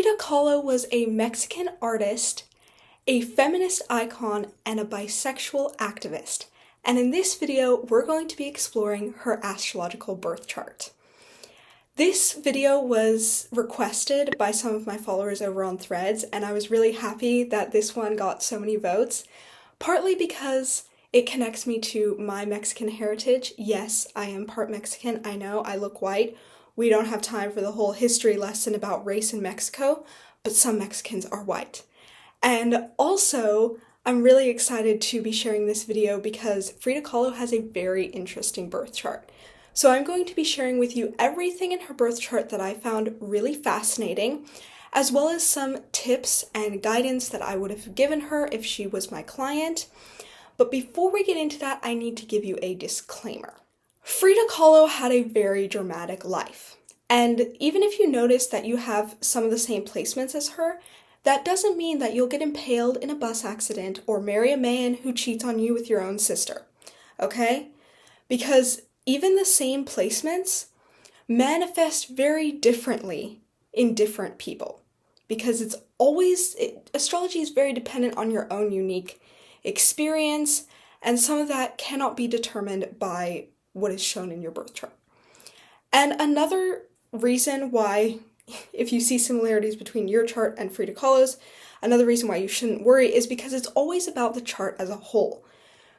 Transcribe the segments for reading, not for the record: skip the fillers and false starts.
Frida Kahlo was a Mexican artist, a feminist icon, and a bisexual activist. And in this video, we're going to be exploring her astrological birth chart. This video was requested by some of my followers over on Threads, and I was really happy that this one got so many votes, partly because it connects me to my Mexican heritage. Yes, I am part Mexican. I know, I look white. We don't have time for the whole history lesson about race in Mexico, but some Mexicans are white. And also, I'm really excited to be sharing this video because Frida Kahlo has a very interesting birth chart. So I'm going to be sharing with you everything in her birth chart that I found really fascinating, as well as some tips and guidance that I would have given her if she was my client. But before we get into that, I need to give you a disclaimer. Frida Kahlo had a very dramatic life. And even if you notice that you have some of the same placements as her, that doesn't mean that you'll get impaled in a bus accident or marry a man who cheats on you with your own sister, okay? Because even the same placements manifest very differently in different people. Because astrology is very dependent on your own unique experience, and some of that cannot be determined by what is shown in your birth chart. And another reason why, if you see similarities between your chart and Frida Kahlo's, another reason why you shouldn't worry is because it's always about the chart as a whole.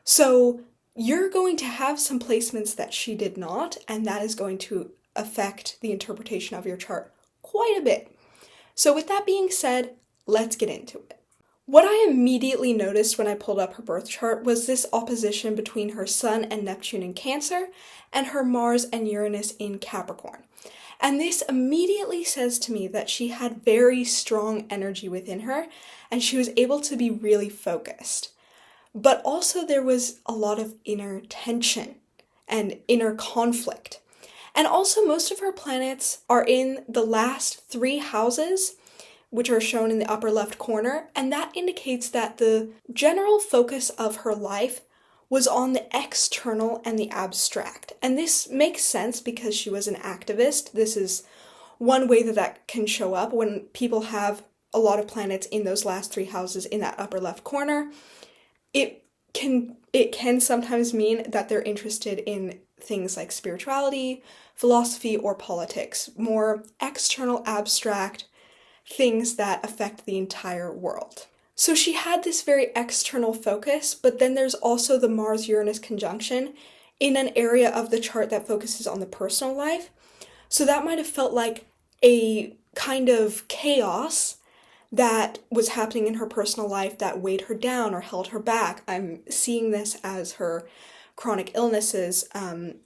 So you're going to have some placements that she did not, and that is going to affect the interpretation of your chart quite a bit. So with that being said, let's get into it. What I immediately noticed when I pulled up her birth chart was this opposition between her Sun and Neptune in Cancer and her Mars and Uranus in Capricorn. And this immediately says to me that she had very strong energy within her and she was able to be really focused. But also there was a lot of inner tension and inner conflict. And also most of her planets are in the last 3 houses, which are shown in the upper left corner, and that indicates that the general focus of her life was on the external and the abstract. And this makes sense because she was an activist. This is one way that can show up when people have a lot of planets in those last 3 houses in that upper left corner. It can sometimes mean that they're interested in things like spirituality, philosophy, or politics, more external, abstract things that affect the entire world. So she had this very external focus, but then there's also the Mars-Uranus conjunction in an area of the chart that focuses on the personal life. So that might have felt like a kind of chaos that was happening in her personal life that weighed her down or held her back. I'm seeing this as her chronic illnesses,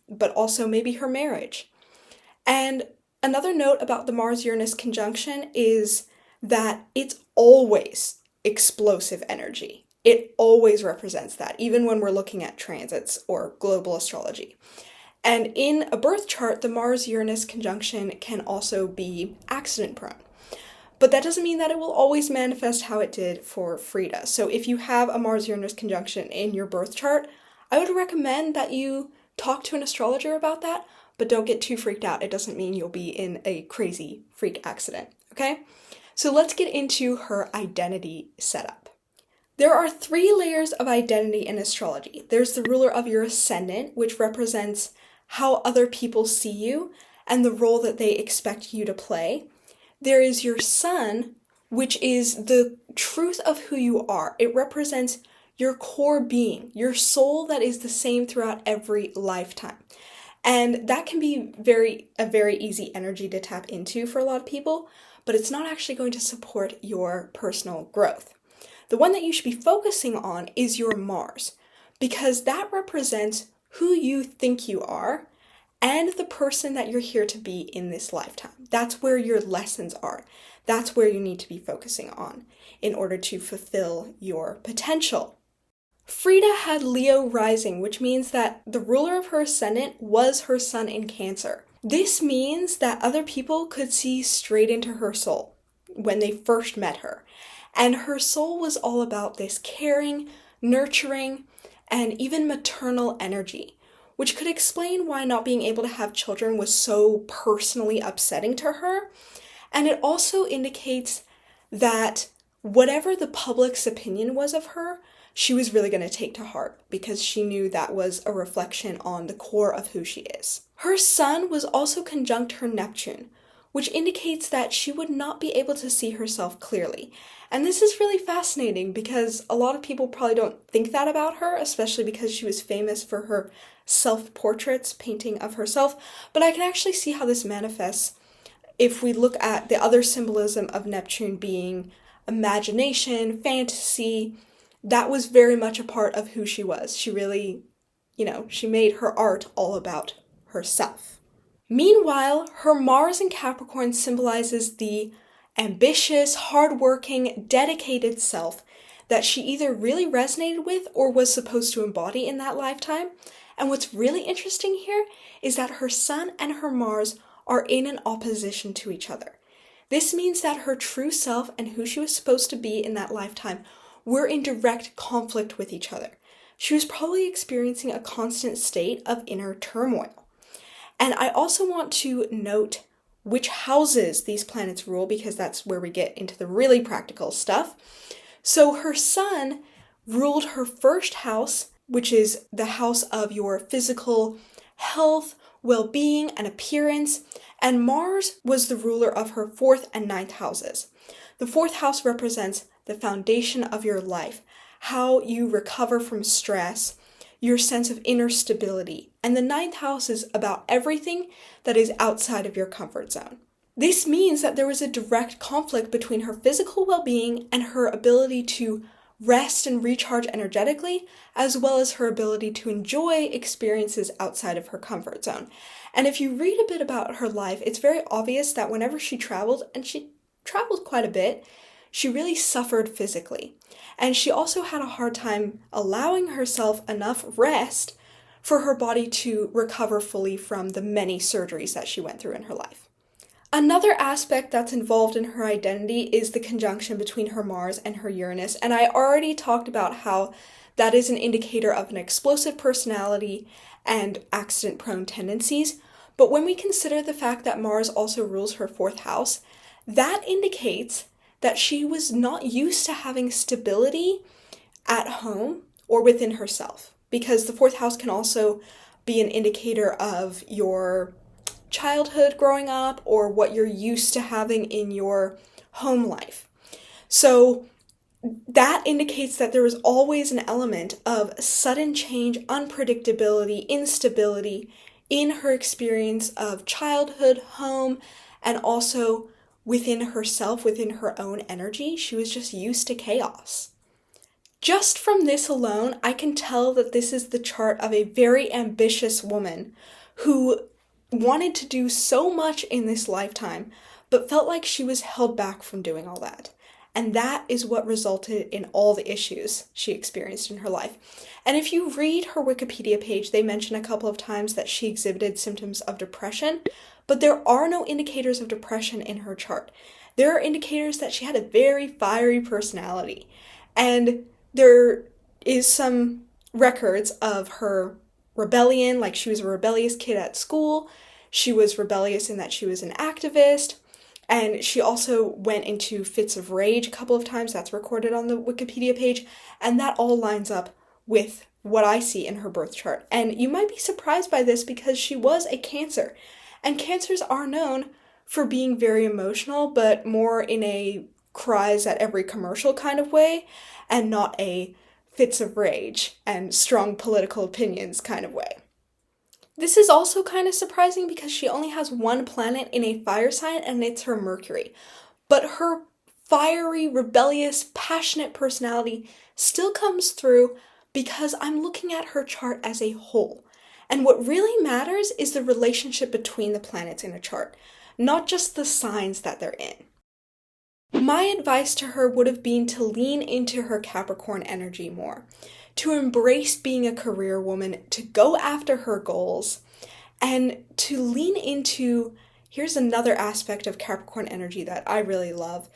but also maybe her marriage. And another note about the Mars-Uranus conjunction is that it's always explosive energy. It always represents that, even when we're looking at transits or global astrology. And in a birth chart, the Mars-Uranus conjunction can also be accident-prone. But that doesn't mean that it will always manifest how it did for Frida. So if you have a Mars-Uranus conjunction in your birth chart, I would recommend that you talk to an astrologer about that, but don't get too freaked out. It doesn't mean you'll be in a crazy freak accident, okay? So let's get into her identity setup. There are 3 layers of identity in astrology. There's the ruler of your ascendant, which represents how other people see you and the role that they expect you to play. There is your sun, which is the truth of who you are. It represents your core being, your soul that is the same throughout every lifetime. And that can be a very easy energy to tap into for a lot of people, but it's not actually going to support your personal growth. The one that you should be focusing on is your Mars, because that represents who you think you are and the person that you're here to be in this lifetime. That's where your lessons are. That's where you need to be focusing on in order to fulfill your potential. Frida had Leo rising, which means that the ruler of her ascendant was her sun in Cancer. This means that other people could see straight into her soul when they first met her. And her soul was all about this caring, nurturing, and even maternal energy, which could explain why not being able to have children was so personally upsetting to her. And it also indicates that whatever the public's opinion was of her, she was really going to take to heart because she knew that was a reflection on the core of who she is. Her sun was also conjunct her Neptune, which indicates that she would not be able to see herself clearly. And this is really fascinating because a lot of people probably don't think that about her, especially because she was famous for her self-portraits, painting of herself. But I can actually see how this manifests if we look at the other symbolism of Neptune being imagination, fantasy. That was very much a part of who she was. She really, she made her art all about herself. Meanwhile, her Mars in Capricorn symbolizes the ambitious, hardworking, dedicated self that she either really resonated with or was supposed to embody in that lifetime. And what's really interesting here is that her Sun and her Mars are in an opposition to each other. This means that her true self and who she was supposed to be in that lifetime were in direct conflict with each other. She was probably experiencing a constant state of inner turmoil. And I also want to note which houses these planets rule because that's where we get into the really practical stuff. So her Sun ruled her first house, which is the house of your physical health, well-being, and appearance, and Mars was the ruler of her 4th and 9th houses. The 4th house represents the foundation of your life, how you recover from stress, your sense of inner stability, and the 9th house is about everything that is outside of your comfort zone. This means that there was a direct conflict between her physical well-being and her ability to rest and recharge energetically, as well as her ability to enjoy experiences outside of her comfort zone. And if you read a bit about her life, it's very obvious that whenever she traveled, and she traveled quite a bit, she really suffered physically. And she also had a hard time allowing herself enough rest for her body to recover fully from the many surgeries that she went through in her life. Another aspect that's involved in her identity is the conjunction between her Mars and her Uranus, and I already talked about how that is an indicator of an explosive personality and accident-prone tendencies, but when we consider the fact that Mars also rules her 4th house, that indicates that she was not used to having stability at home or within herself, because the 4th house can also be an indicator of your childhood growing up or what you're used to having in your home life. So that indicates that there was always an element of sudden change, unpredictability, instability in her experience of childhood, home, and also within herself, within her own energy. She was just used to chaos. Just from this alone, I can tell that this is the chart of a very ambitious woman who wanted to do so much in this lifetime, but felt like she was held back from doing all that. And that is what resulted in all the issues she experienced in her life. And if you read her Wikipedia page, they mention a couple of times that she exhibited symptoms of depression, but there are no indicators of depression in her chart. There are indicators that she had a very fiery personality. And there is some records of her rebellion, like she was a rebellious kid at school. She was rebellious in that she was an activist. And she also went into fits of rage a couple of times. That's recorded on the Wikipedia page. And that all lines up with what I see in her birth chart. And you might be surprised by this because she was a Cancer. And Cancers are known for being very emotional, but more in a cries at every commercial kind of way, and not a fits of rage and strong political opinions kind of way. This is also kind of surprising because she only has one planet in a fire sign, and it's her Mercury. But her fiery, rebellious, passionate personality still comes through because I'm looking at her chart as a whole. And what really matters is the relationship between the planets in a chart, not just the signs that they're in. My advice to her would have been to lean into her Capricorn energy more, to embrace being a career woman, to go after her goals, and to lean into, here's another aspect of Capricorn energy that I really love,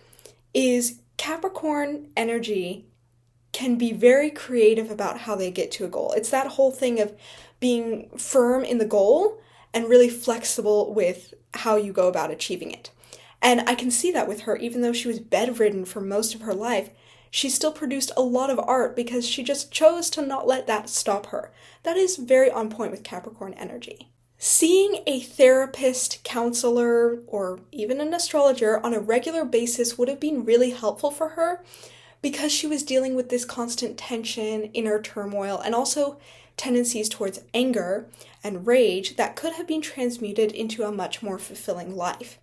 is Capricorn energy can be very creative about how they get to a goal. It's that whole thing of being firm in the goal and really flexible with how you go about achieving it. And I can see that with her, even though she was bedridden for most of her life, she still produced a lot of art because she just chose to not let that stop her. That is very on point with Capricorn energy. Seeing a therapist, counselor, or even an astrologer on a regular basis would have been really helpful for her because she was dealing with this constant tension, inner turmoil, and also tendencies towards anger and rage that could have been transmuted into a much more fulfilling life.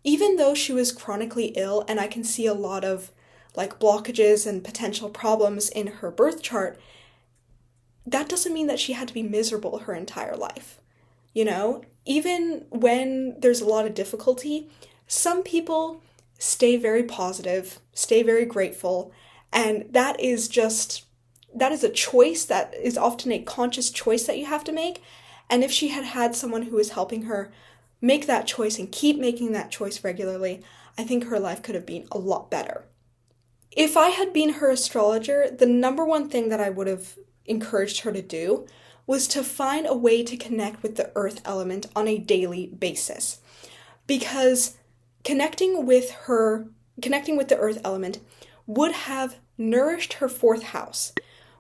Even though she was chronically ill, and I can see a lot of blockages and potential problems in her birth chart, that doesn't mean that she had to be miserable her entire life. Even when there's a lot of difficulty, some people stay very positive, stay very grateful, and that is a choice that is often a conscious choice that you have to make. And if she had had someone who was helping her make that choice and keep making that choice regularly, I think her life could have been a lot better. If I had been her astrologer, the number one thing that I would have encouraged her to do was to find a way to connect with the earth element on a daily basis. Because connecting with the earth element would have nourished her fourth house,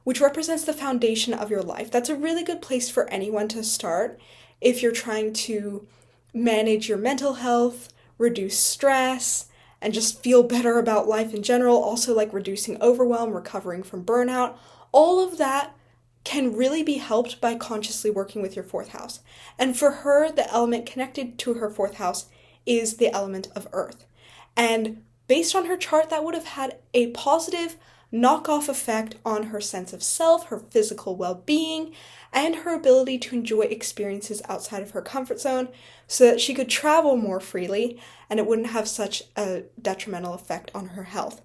which represents the foundation of your life. That's a really good place for anyone to start if you're trying to manage your mental health, reduce stress, and just feel better about life in general. Also reducing overwhelm, recovering from burnout. All of that can really be helped by consciously working with your fourth house. And for her, the element connected to her fourth house is the element of earth. And based on her chart, that would have had a positive knockoff effect on her sense of self, her physical well-being, and her ability to enjoy experiences outside of her comfort zone so that she could travel more freely and it wouldn't have such a detrimental effect on her health.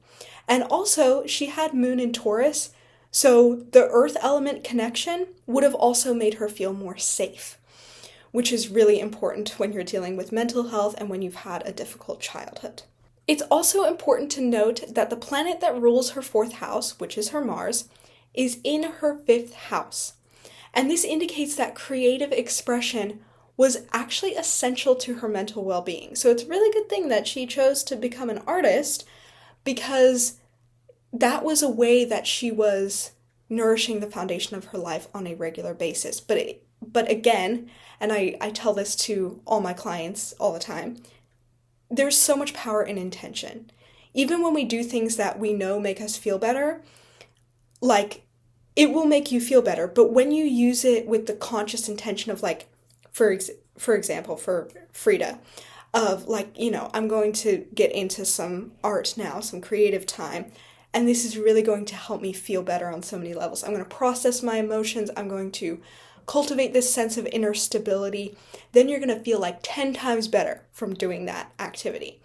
And also, she had Moon in Taurus, so the earth element connection would have also made her feel more safe, which is really important when you're dealing with mental health and when you've had a difficult childhood. It's also important to note that the planet that rules her fourth house, which is her Mars, is in her fifth house. And this indicates that creative expression was actually essential to her mental well-being. So it's a really good thing that she chose to become an artist because that was a way that she was nourishing the foundation of her life on a regular basis. But again, and I tell this to all my clients all the time, there's so much power in intention. Even when we do things that we know make us feel better, it will make you feel better. But when you use it with the conscious intention of for example, for Frida, of I'm going to get into some art now, some creative time, and this is really going to help me feel better on so many levels. I'm going to process my emotions. I'm going to cultivate this sense of inner stability. Then you're going to feel 10 times better from doing that activity.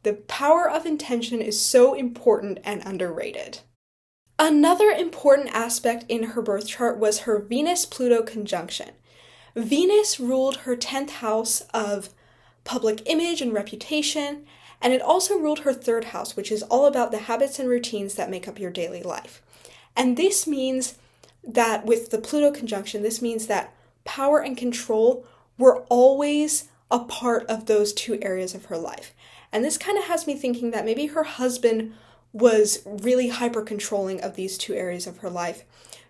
The power of intention is so important and underrated. Another important aspect in her birth chart was her Venus-Pluto conjunction. Venus ruled her 10th house of public image and reputation, and it also ruled her 3rd house, which is all about the habits and routines that make up your daily life. And this means that with the Pluto conjunction, this means that power and control were always a part of those two areas of her life. And this kind of has me thinking that maybe her husband was really hyper-controlling of these two areas of her life,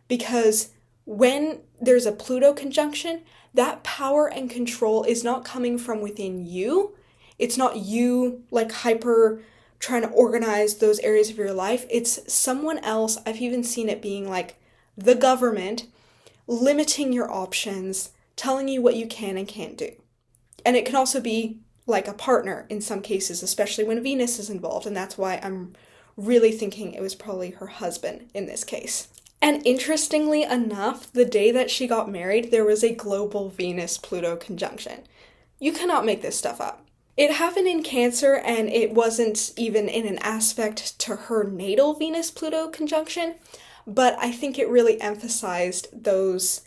because when there's a Pluto conjunction, that power and control is not coming from within you. It's not you hyper trying to organize those areas of your life. It's someone else. I've even seen it being the government limiting your options, telling you what you can and can't do. And it can also be a partner in some cases, especially when Venus is involved. And that's why I'm really thinking it was probably her husband in this case. And interestingly enough, the day that she got married, there was a global Venus-Pluto conjunction. You cannot make this stuff up. It happened in Cancer, and it wasn't even in an aspect to her natal Venus-Pluto conjunction, but I think it really emphasized those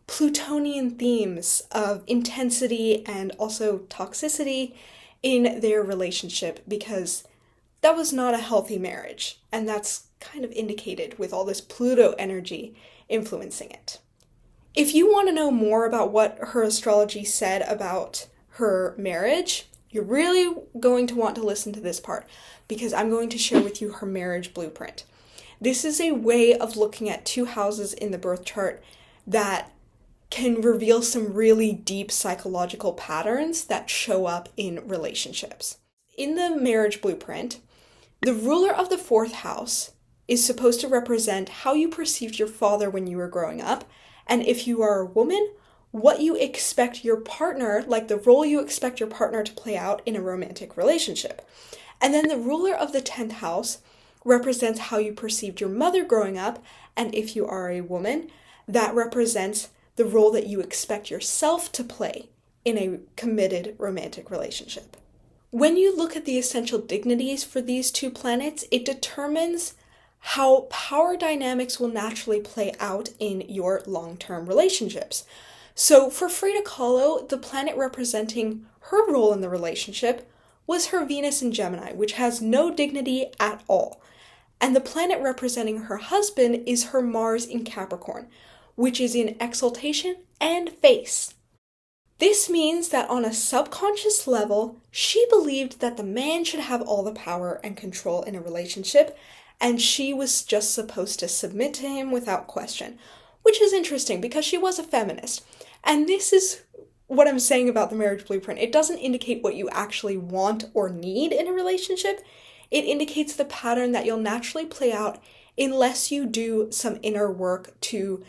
Plutonian themes of intensity and also toxicity in their relationship, because that was not a healthy marriage, and that's kind of indicated with all this Pluto energy influencing it. If you want to know more about what her astrology said about her marriage, you're really going to want to listen to this part because I'm going to share with you her marriage blueprint. This is a way of looking at two houses in the birth chart that can reveal some really deep psychological patterns that show up in relationships. In the marriage blueprint, the ruler of the fourth house is supposed to represent how you perceived your father when you were growing up, and if you are a woman, what you expect your partner, like the role you expect your partner to play out in a romantic relationship. And then the ruler of the 10th house represents how you perceived your mother growing up, and if you are a woman, that represents the role that you expect yourself to play in a committed romantic relationship. When you look at the essential dignities for these two planets, it determines how power dynamics will naturally play out in your long-term relationships. So for Frida Kahlo, the planet representing her role in the relationship was her Venus in Gemini, which has no dignity at all. And the planet representing her husband is her Mars in Capricorn, which is in exaltation and face. This means that on a subconscious level, she believed that the man should have all the power and control in a relationship, and she was just supposed to submit to him without question, which is interesting because she was a feminist. And this is what I'm saying about the marriage blueprint. It doesn't indicate what you actually want or need in a relationship. It indicates the pattern that you'll naturally play out unless you do some inner work to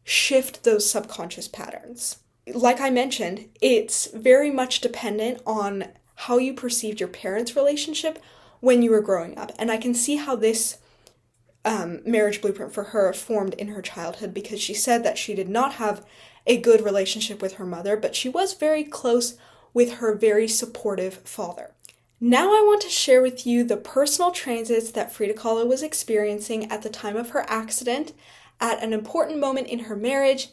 shift those subconscious patterns. Like I mentioned, it's very much dependent on how you perceived your parents' relationship when you were growing up. And I can see how this marriage blueprint for her formed in her childhood, because she said that she did not have a good relationship with her mother, but she was very close with her very supportive father. Now I want to share with you the personal transits that Frida Kahlo was experiencing at the time of her accident, at an important moment in her marriage,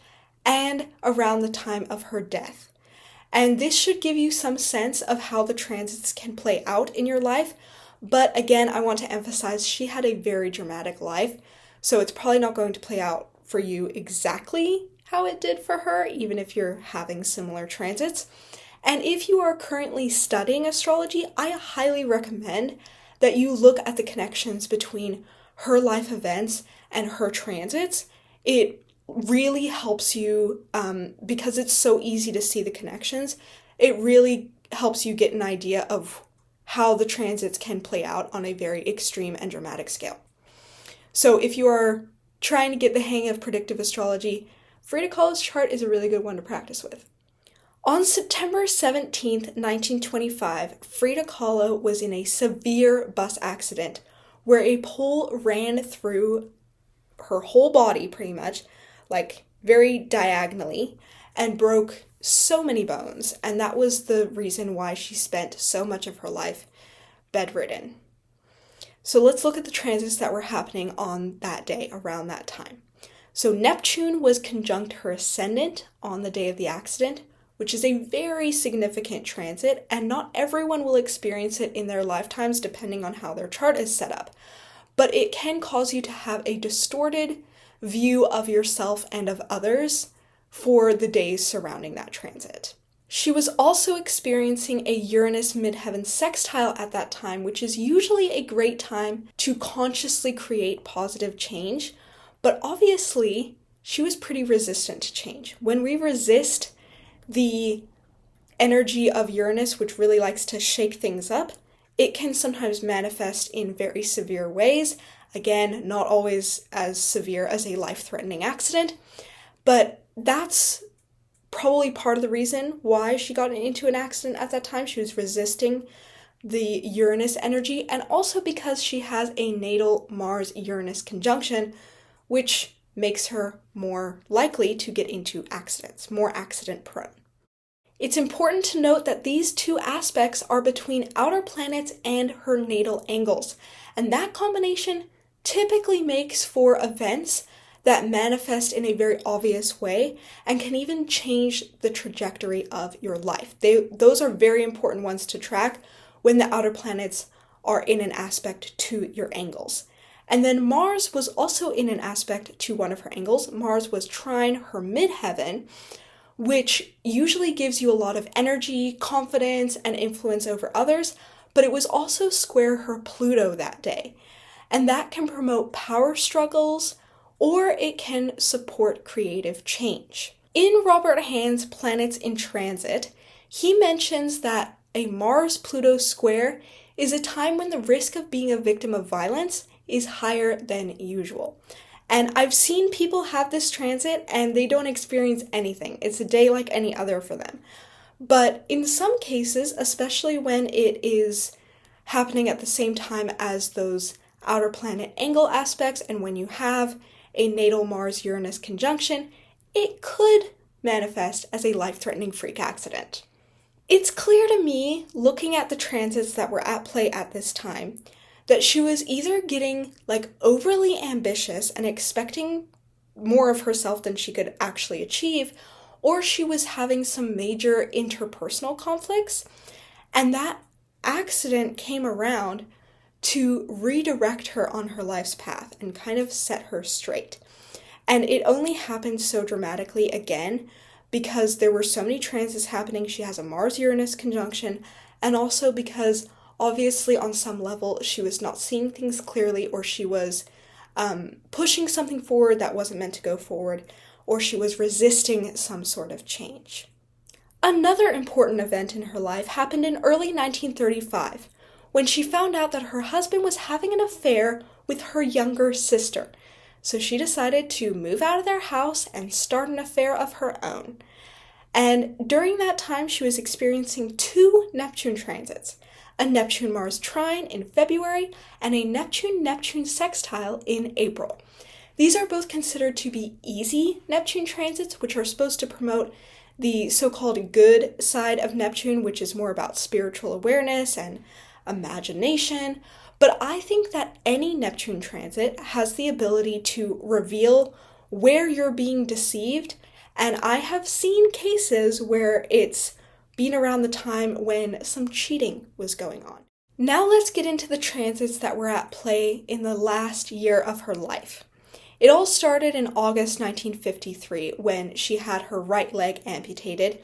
and around the time of her death. And this should give you some sense of how the transits can play out in your life. But again, I want to emphasize she had a very dramatic life, so it's probably not going to play out for you exactly how it did for her, even if you're having similar transits. And if you are currently studying astrology, I highly recommend that you look at the connections between her life events and her transits. It really helps you, because it's so easy to see the connections, it really helps you get an idea of how the transits can play out on a very extreme and dramatic scale. So if you are trying to get the hang of predictive astrology, Frida Kahlo's chart is a really good one to practice with. On September 17th, 1925, Frida Kahlo was in a severe bus accident where a pole ran through her whole body pretty much, like very diagonally, and broke so many bones, and that was the reason why she spent so much of her life bedridden. So let's look at the transits that were happening on that day, around that time. So Neptune was conjunct her ascendant on the day of the accident, which is a very significant transit, and not everyone will experience it in their lifetimes depending on how their chart is set up. But it can cause you to have a distorted view of yourself and of others for the days surrounding that transit. She was also experiencing a Uranus midheaven sextile at that time, which is usually a great time to consciously create positive change, but obviously she was pretty resistant to change. When we resist the energy of Uranus, which really likes to shake things up, it can sometimes manifest in very severe ways. Again, not always as severe as a life-threatening accident, but that's probably part of the reason why she got into an accident at that time. She was resisting the Uranus energy, and also because she has a natal Mars-Uranus conjunction, which makes her more likely to get into accidents, more accident-prone. It's important to note that these two aspects are between outer planets and her natal angles, and that combination typically makes for events that manifest in a very obvious way and can even change the trajectory of your life. Those are very important ones to track when the outer planets are in an aspect to your angles. And then Mars was also in an aspect to one of her angles. Mars was trine her midheaven, which usually gives you a lot of energy, confidence, and influence over others, but it was also square her Pluto that day. And that can promote power struggles, or it can support creative change. In Robert Hand's Planets in Transit, he mentions that a Mars-Pluto square is a time when the risk of being a victim of violence is higher than usual. And I've seen people have this transit and they don't experience anything. It's a day like any other for them. But in some cases, especially when it is happening at the same time as those outer planet angle aspects, and when you have a natal Mars-Uranus conjunction, it could manifest as a life-threatening freak accident. It's clear to me, looking at the transits that were at play at this time, that she was either getting overly ambitious and expecting more of herself than she could actually achieve, or she was having some major interpersonal conflicts, and that accident came around to redirect her on her life's path and kind of set her straight. And it only happened so dramatically again because there were so many transits happening. She has a Mars-Uranus conjunction, and also because obviously on some level she was not seeing things clearly, or she was pushing something forward that wasn't meant to go forward, or she was resisting some sort of change. Another important event in her life happened in early 1935, when she found out that her husband was having an affair with her younger sister. So she decided to move out of their house and start an affair of her own. And during that time, she was experiencing 2 Neptune transits, a Neptune-Mars trine in February and a Neptune-Neptune sextile in April. These are both considered to be easy Neptune transits, which are supposed to promote the so-called good side of Neptune, which is more about spiritual awareness and imagination. But I think that any Neptune transit has the ability to reveal where you're being deceived, and I have seen cases where it's been around the time when some cheating was going on. Now let's get into the transits that were at play in the last year of her life. It all started in August 1953 when she had her right leg amputated,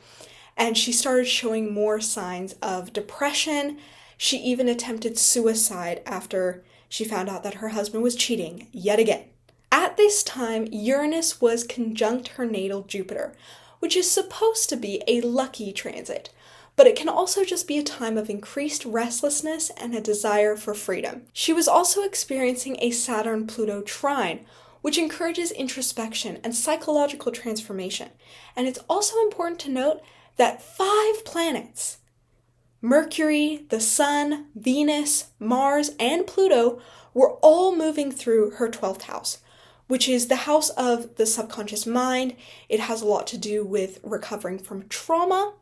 and she started showing more signs of depression. She even attempted suicide after she found out that her husband was cheating yet again. At this time, Uranus was conjunct her natal Jupiter, which is supposed to be a lucky transit, but it can also just be a time of increased restlessness and a desire for freedom. She was also experiencing a Saturn-Pluto trine, which encourages introspection and psychological transformation. And it's also important to note that 5 planets, Mercury, the Sun, Venus, Mars, and Pluto, were all moving through her 12th house, which is the house of the subconscious mind. It has a lot to do with recovering from trauma.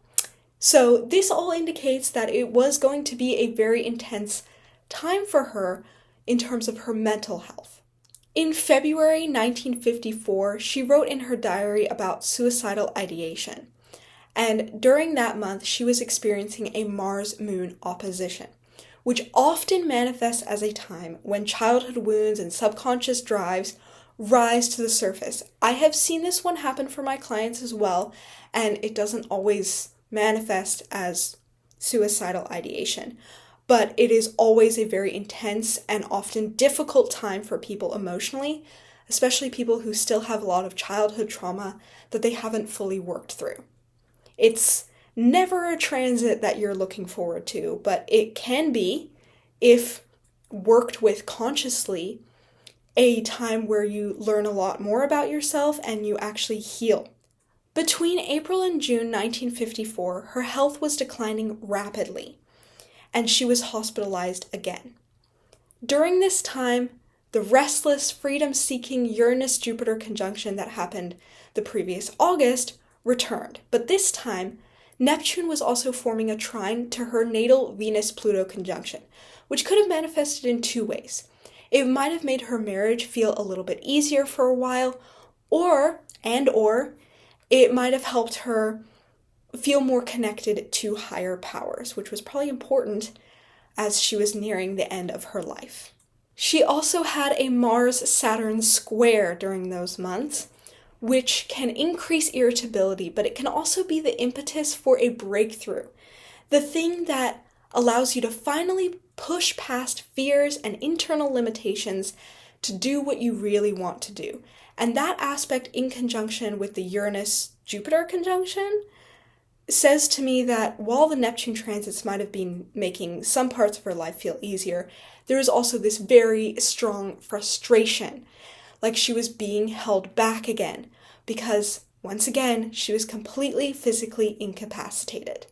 So this all indicates that it was going to be a very intense time for her in terms of her mental health. In February 1954, she wrote in her diary about suicidal ideation. And during that month, she was experiencing a Mars-Moon opposition, which often manifests as a time when childhood wounds and subconscious drives rise to the surface. I have seen this one happen for my clients as well, and it doesn't always manifest as suicidal ideation, but it is always a very intense and often difficult time for people emotionally, especially people who still have a lot of childhood trauma that they haven't fully worked through. It's never a transit that you're looking forward to, but it can be, if worked with consciously, a time where you learn a lot more about yourself and you actually heal. Between April and June 1954, her health was declining rapidly, and she was hospitalized again. During this time, the restless, freedom-seeking Uranus-Jupiter conjunction that happened the previous August returned, but this time, Neptune was also forming a trine to her natal Venus-Pluto conjunction, which could have manifested in 2 ways. It might have made her marriage feel a little bit easier for a while, or it might have helped her feel more connected to higher powers, which was probably important as she was nearing the end of her life. She also had a Mars-Saturn square during those months, which can increase irritability, but it can also be the impetus for a breakthrough. The thing that allows you to finally push past fears and internal limitations to do what you really want to do. And that aspect, in conjunction with the Uranus-Jupiter conjunction, says to me that while the Neptune transits might have been making some parts of her life feel easier, there is also this very strong frustration, like she was being held back again, because once again, she was completely physically incapacitated.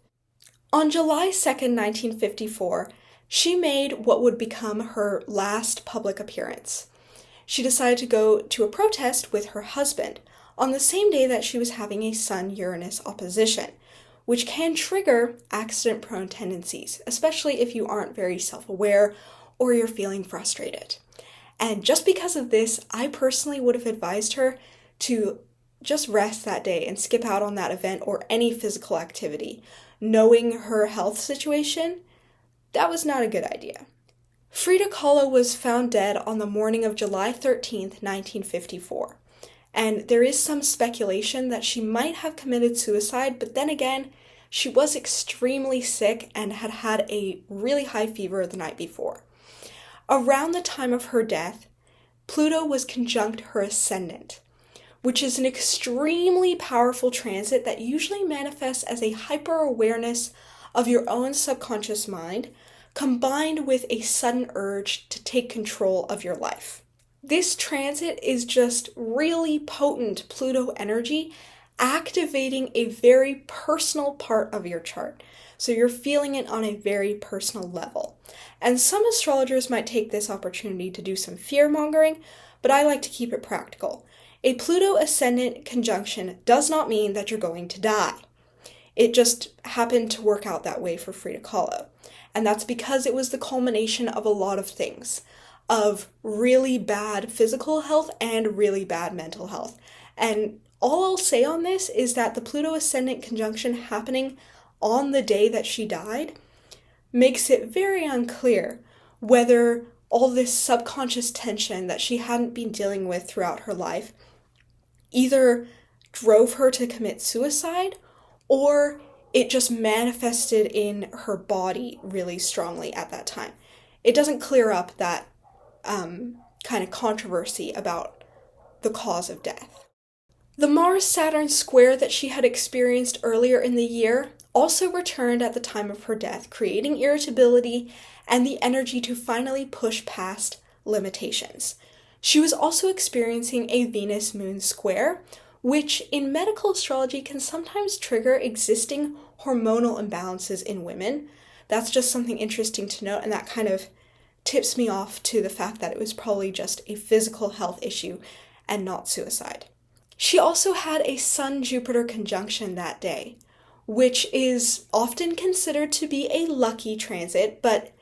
On July 2nd, 1954, she made what would become her last public appearance. She decided to go to a protest with her husband on the same day that she was having a Sun-Uranus opposition, which can trigger accident-prone tendencies, especially if you aren't very self-aware or you're feeling frustrated. And just because of this, I personally would have advised her to just rest that day and skip out on that event or any physical activity. Knowing her health situation, that was not a good idea. Frida Kahlo was found dead on the morning of July 13th, 1954. And there is some speculation that she might have committed suicide, but then again, she was extremely sick and had had a really high fever the night before. Around the time of her death, Pluto was conjunct her ascendant, which is an extremely powerful transit that usually manifests as a hyper-awareness of your own subconscious mind, combined with a sudden urge to take control of your life. This transit is just really potent Pluto energy, activating a very personal part of your chart. So you're feeling it on a very personal level. And some astrologers might take this opportunity to do some fear-mongering, but I like to keep it practical. A Pluto ascendant conjunction does not mean that you're going to die. It just happened to work out that way for Frida Kahlo. And that's because it was the culmination of a lot of things, of really bad physical health and really bad mental health. And all I'll say on this is that the Pluto ascendant conjunction happening on the day that she died makes it very unclear whether all this subconscious tension that she hadn't been dealing with throughout her life either drove her to commit suicide or it just manifested in her body really strongly at that time. It doesn't clear up that kind of controversy about the cause of death. The Mars-Saturn square that she had experienced earlier in the year also returned at the time of her death, creating irritability and the energy to finally push past limitations. She was also experiencing a Venus-Moon square, which in medical astrology can sometimes trigger existing hormonal imbalances in women. That's just something interesting to note, and that kind of tips me off to the fact that it was probably just a physical health issue and not suicide. She also had a Sun-Jupiter conjunction that day, which is often considered to be a lucky transit, but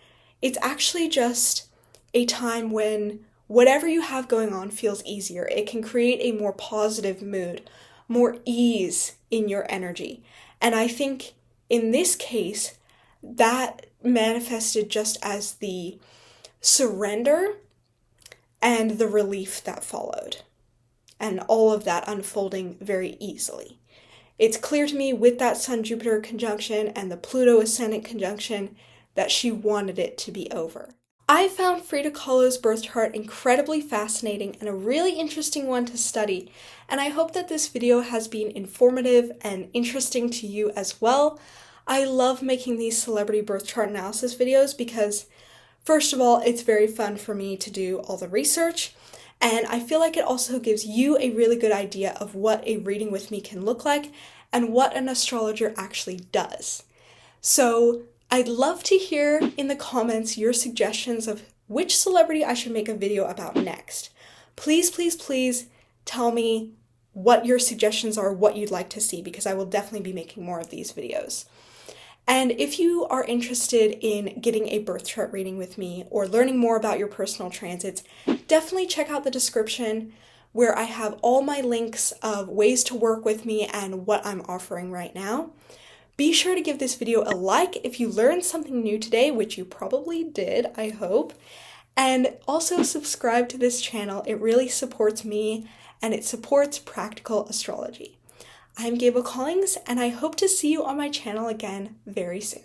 it's actually just a time when whatever you have going on feels easier. It can create a more positive mood, more ease in your energy. And I think in this case, that manifested just as the surrender and the relief that followed, and all of that unfolding very easily. It's clear to me with that Sun-Jupiter conjunction and the Pluto ascendant conjunction that she wanted it to be over. I found Frida Kahlo's birth chart incredibly fascinating and a really interesting one to study, and I hope that this video has been informative and interesting to you as well. I love making these celebrity birth chart analysis videos because, first of all, it's very fun for me to do all the research, and I feel like it also gives you a really good idea of what a reading with me can look like and what an astrologer actually does. So I'd love to hear in the comments your suggestions of which celebrity I should make a video about next. Please, please, please tell me what your suggestions are, what you'd like to see, because I will definitely be making more of these videos. And if you are interested in getting a birth chart reading with me or learning more about your personal transits, definitely check out the description where I have all my links of ways to work with me and what I'm offering right now. Be sure to give this video a like if you learned something new today, which you probably did, I hope. And also subscribe to this channel. It really supports me and it supports practical astrology. I'm Gable Collings, and I hope to see you on my channel again very soon.